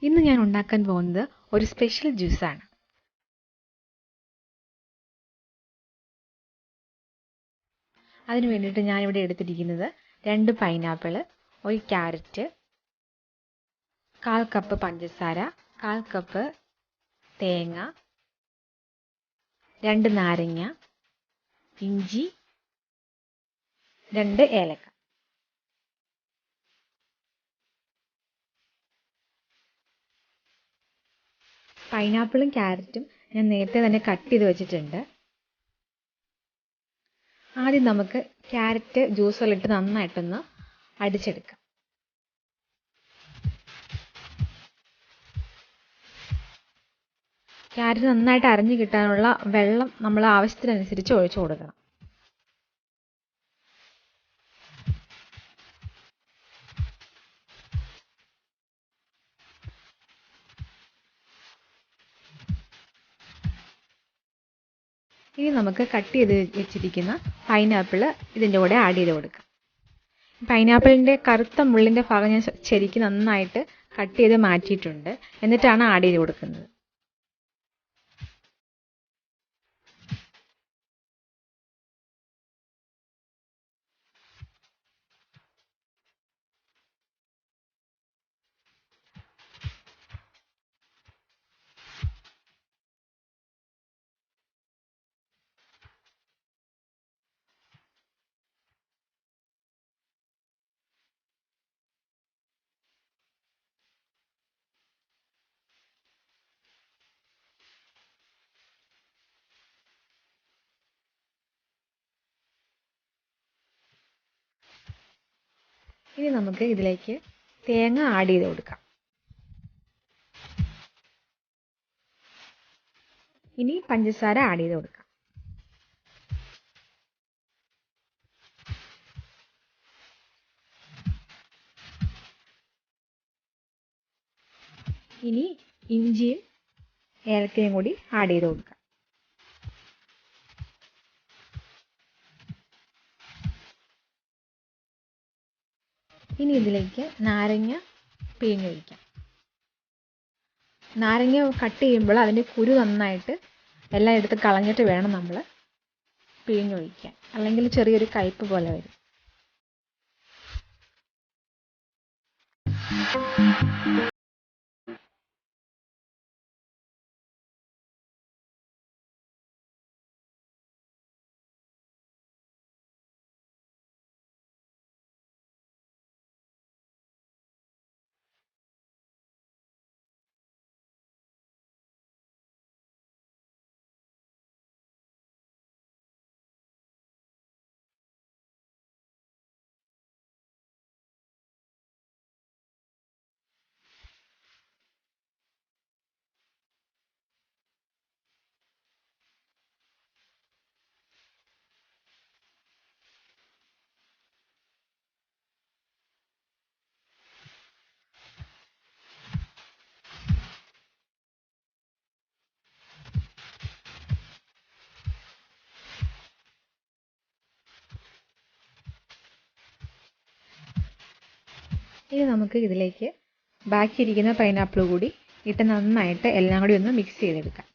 ഇന്ന് ഞാൻ ഉണ്ടാക്കാൻ പോകുന്നത് ഒരു സ്പെഷ്യൽ ജ്യൂസാണ്. അതിനു വേണ്ടിയിട്ട് ഞാനിവിടെ എടുത്തിരിക്കുന്നത് 2 പൈനാപ്പിൾ, 1 ക്യാരറ്റ്, 1/4 കപ്പ് പഞ്ചസാര, 1/4 കപ്പ് തേങ്ങ, 2 നാരങ്ങ, ഇഞ്ചി, 2 ഏലക്ക. പൈനാപ്പിളും ക്യാരറ്റും ഞാൻ നേരത്തെ തന്നെ കട്ട് ചെയ്ത് വെച്ചിട്ടുണ്ട്. ആദ്യം നമുക്ക് ക്യാരറ്റ് ജ്യൂസിലിട്ട് നന്നായിട്ടൊന്ന് അടിച്ചെടുക്കാം. ക്യാരറ്റ് നന്നായിട്ട് അരഞ്ഞു കിട്ടാനുള്ള വെള്ളം നമ്മൾ ആവശ്യത്തിനനുസരിച്ച് ഒഴിച്ചു കൊടുക്കണം. ഇനി നമുക്ക് കട്ട് ചെയ്ത് വെച്ചിരിക്കുന്ന പൈനാപ്പിൾ ഇതിൻ്റെ കൂടെ ആഡ് ചെയ്ത് കൊടുക്കാം. പൈനാപ്പിളിൻ്റെ കറുത്ത മുള്ളിൻ്റെ ഭാഗം ഞാൻ ശരിക്കും നന്നായിട്ട് കട്ട് ചെയ്ത് മാറ്റിയിട്ടുണ്ട്. എന്നിട്ടാണ് ആഡ് ചെയ്ത് കൊടുക്കുന്നത്. ഇനി നമുക്ക് ഇതിലേക്ക് തേങ്ങ ആഡ് ചെയ്ത് കൊടുക്കാം. ഇനി പഞ്ചസാര ആഡ് ചെയ്ത് കൊടുക്കാം. ഇനി ഇഞ്ചിയും ഏലക്കയും കൂടി ആഡ് ചെയ്ത് കൊടുക്കാം. ഇനി ഇതിലേക്ക് നാരങ്ങ പിഴിഞ്ഞൊഴിക്കാം. നാരങ്ങ കട്ട് ചെയ്യുമ്പോൾ അതിൻ്റെ കുരു നന്നായിട്ട് എല്ലാം എടുത്ത് കളഞ്ഞിട്ട് വേണം നമ്മൾ പിഴിഞ്ഞൊഴിക്കാൻ, അല്ലെങ്കിൽ ചെറിയൊരു കയ്പ്പ് പോലെ വരും. ഇനി നമുക്ക് ഇതിലേക്ക് ബാക്കിയിരിക്കുന്ന പൈനാപ്പിൾ കൂടി ഇട്ട് നന്നായിട്ട് എല്ലാം കൂടി ഒന്ന് മിക്സ് ചെയ്തെടുക്കാം.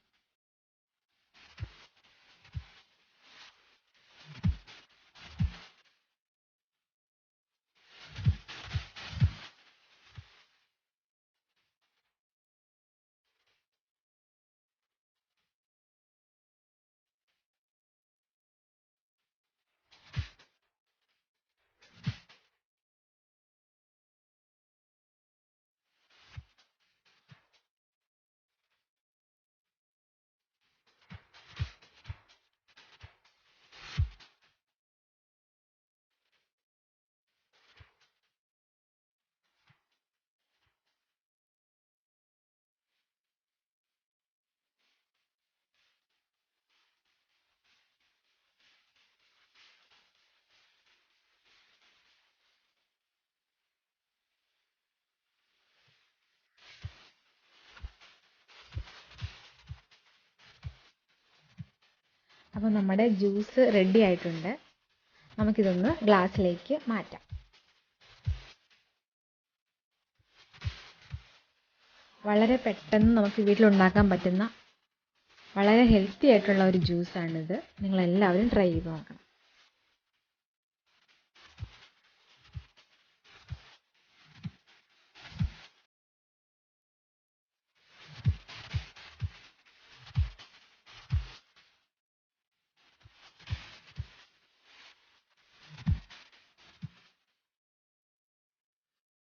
അപ്പോൾ നമ്മുടെ ജ്യൂസ് റെഡി ആയിട്ടുണ്ട്. നമുക്കിതൊന്ന് ഗ്ലാസ്സിലേക്ക് മാറ്റാം. വളരെ പെട്ടെന്ന് നമുക്ക് വീട്ടിലുണ്ടാക്കാൻ പറ്റുന്ന വളരെ ഹെൽത്തി ആയിട്ടുള്ള ഒരു ജ്യൂസാണിത്. നിങ്ങളെല്ലാവരും ട്രൈ ചെയ്ത് നോക്കണം.